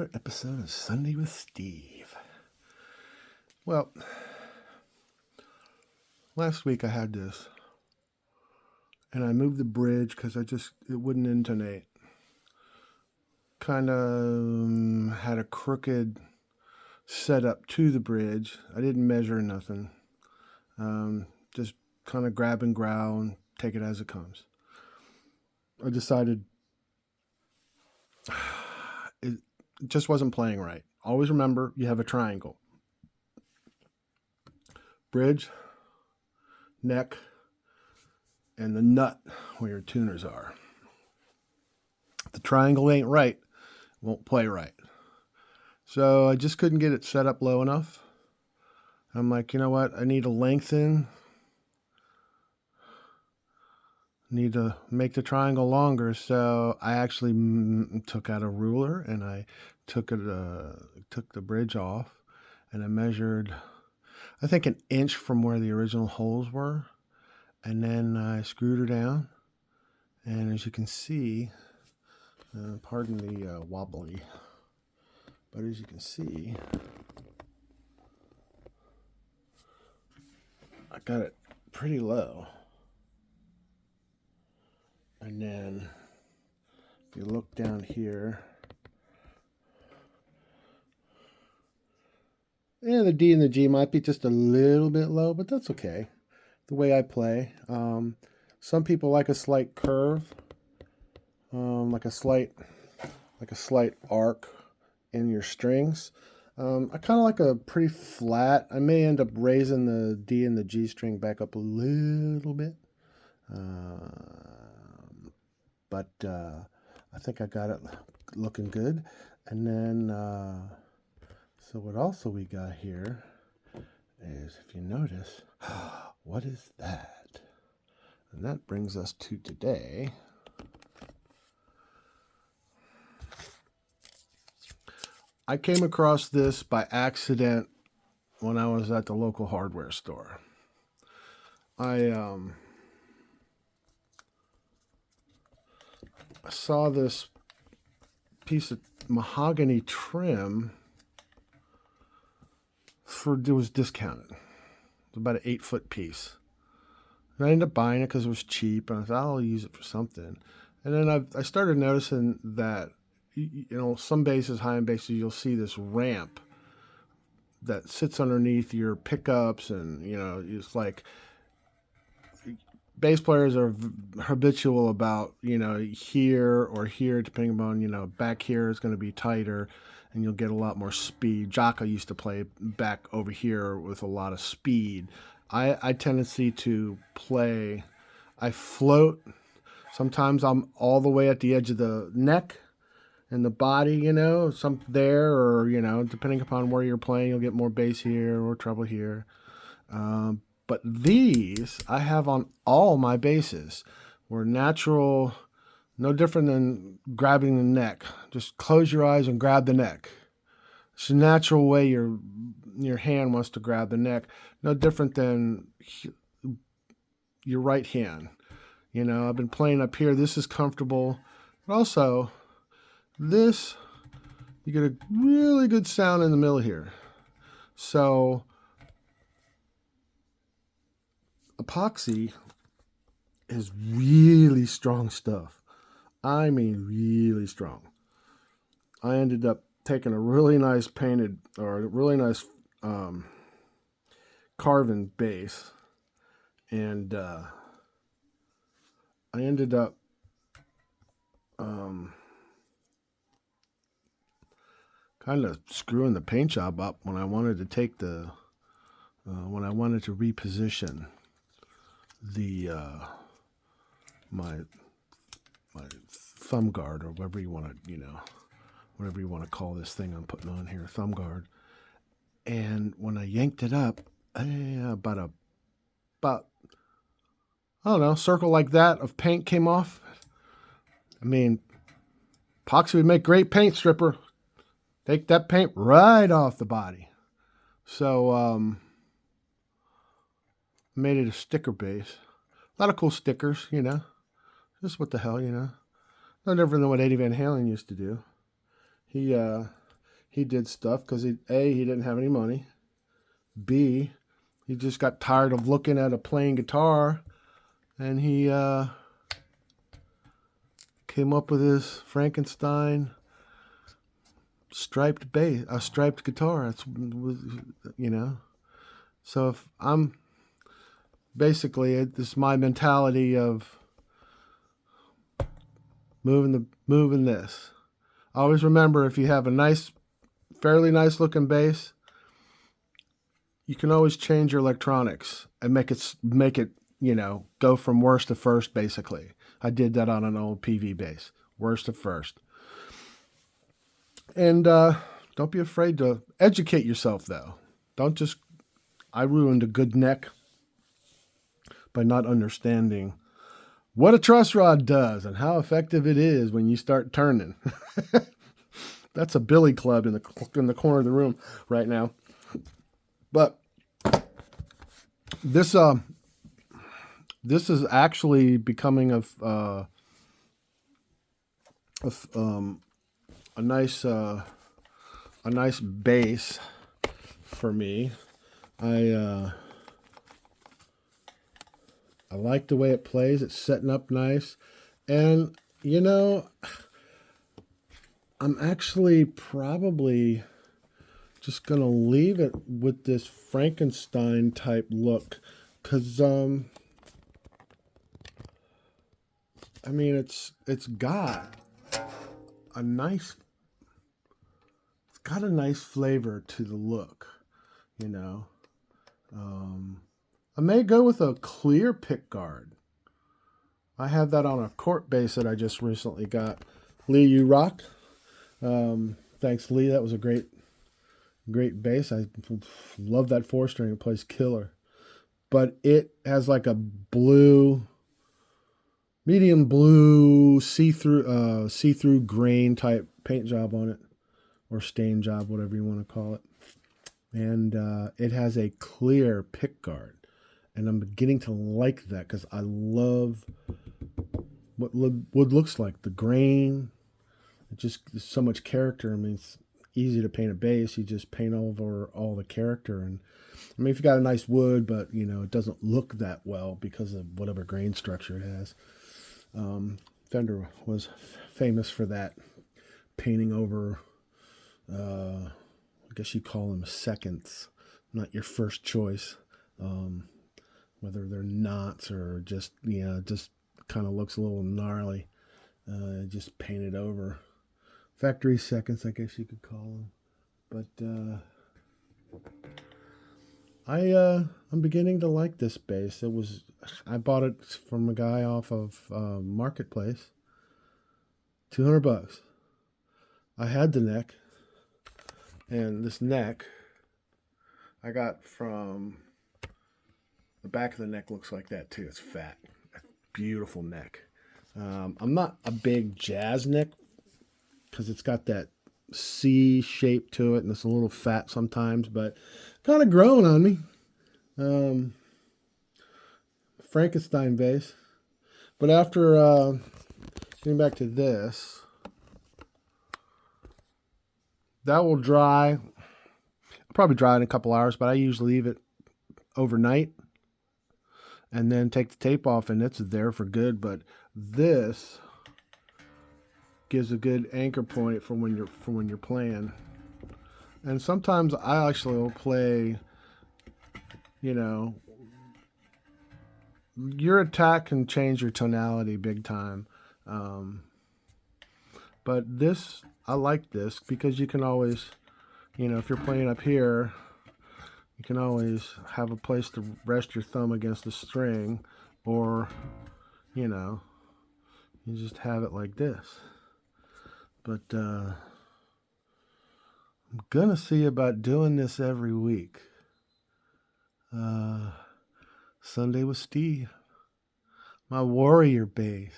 another episode of Sunday with Steve. Well, last week I had this, and I moved the bridge because it wouldn't intonate. Kind of had a crooked setup to the bridge. I didn't measure nothing. Just kind of grab and growl and take it as it comes. I decided it just wasn't playing right. Always remember, you have a triangle. Bridge, neck, and the nut where your tuners are. If the triangle ain't right, it won't play right. So I just couldn't get it set up low enough. I'm like, you know what? I need to lengthen. Need to make the triangle longer. So I actually took out a ruler and I took the bridge off, and I measured, I think, an inch from where the original holes were, and then I screwed her down. And as you can see, pardon the wobbly, but as you can see, I got it pretty low. And then if you look down here, the D and the G might be just a little bit low, but that's okay. The way I play. Some people like a slight curve, like a slight arc in your strings. I kind of like a pretty flat. I may end up raising the D and the G string back up a little bit. But I think I got it looking good. And then, so what also we got here is, if you notice, what is that? And that brings us to today. I came across this by accident when I was at the local hardware store. I saw this piece of mahogany trim it was discounted. It was about an 8-foot piece. And I ended up buying it because it was cheap, and I thought I'll use it for something. And then I started noticing that, some bases, high-end bases, you'll see this ramp that sits underneath your pickups, and it's like bass players are habitual about, here or here, depending upon, back here is going to be tighter and you'll get a lot more speed. Jocko used to play back over here with a lot of speed. I tendency to play, I float. Sometimes I'm all the way at the edge of the neck and the body, some there, or, depending upon where you're playing, you'll get more bass here or treble here. But these I have on all my basses. Were natural, no different than grabbing the neck. Just close your eyes and grab the neck. It's a natural way your hand wants to grab the neck. No different than your right hand. I've been playing up here. This is comfortable. But also, this, you get a really good sound in the middle here. So epoxy is really strong stuff. I mean, really strong. I ended up taking a really nice carven bass, and I ended up kind of screwing the paint job up when I wanted to take when I wanted to reposition the my thumb guard, or whatever you want to call this thing I'm putting on here, thumb guard. And when I yanked it up, about I don't know, circle like that of paint came off. I mean, epoxy would make great paint stripper. Take that paint right off the body. So made it a sticker base. A lot of cool stickers, Just what the hell, No different than what Eddie Van Halen used to do. He he did stuff because he didn't have any money. B, he just got tired of looking at a plain guitar, and he came up with his Frankenstein striped bass, a striped guitar. That's, you know. So if I'm basically, this is my mentality of moving this. Always remember, if you have a nice, fairly nice looking bass, you can always change your electronics and make it go from worst to first. Basically, I did that on an old PV bass, worst to first. And don't be afraid to educate yourself, though. Don't just. I ruined a good neck by not understanding what a truss rod does and how effective it is when you start turning. That's a billy club in the corner of the room right now. But this is actually becoming a nice bass for me. I like the way it plays. It's setting up nice. And, I'm actually probably just going to leave it with this Frankenstein type look. Because, it's got a nice flavor to the look, I may go with a clear pickguard. I have that on a court bass that I just recently got. Lee, you rock. Thanks, Lee. That was a great bass. I love that 4-string. It plays killer. But it has like a medium blue, see-through grain type paint job on it, or stain job, whatever you want to call it. And it has a clear pickguard. And I'm beginning to like that because I love what wood looks like. The grain, there's so much character. It's easy to paint a bass. You just paint over all the character. And if you got a nice wood, but it doesn't look that well because of whatever grain structure it has. Fender was famous for that, painting over. I guess you call them seconds, not your first choice. Whether they're knots or just kind of looks a little gnarly, just painted over. Factory seconds, I guess you could call them. But I'm beginning to like this bass. I bought it from a guy off of Marketplace. $200. I had the neck, and this neck I got from the back of the neck. Looks like that too. It's fat, beautiful neck. I'm not a big jazz neck because it's got that C shape to it, and it's a little fat sometimes, but kind of growing on me. Frankenstein bass. But after getting back to this, that will dry. I'll probably dry in a couple hours, but I usually leave it overnight and then take the tape off, and it's there for good. But this gives a good anchor point for when you're playing. And sometimes I actually will play, your attack can change your tonality big time. But this, I like this because you can always, if you're playing up here, you can always have a place to rest your thumb against the string, or, you just have it like this. But I'm gonna see about doing this every week. Sunday with Steve. My warrior bass.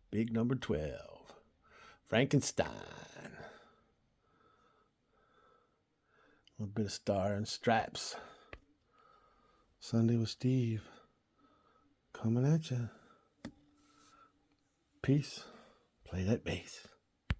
Big number 12. Frankenstein. A little bit of Star and Stripes. Sunday with Steve. Coming at you. Peace. Play that bass.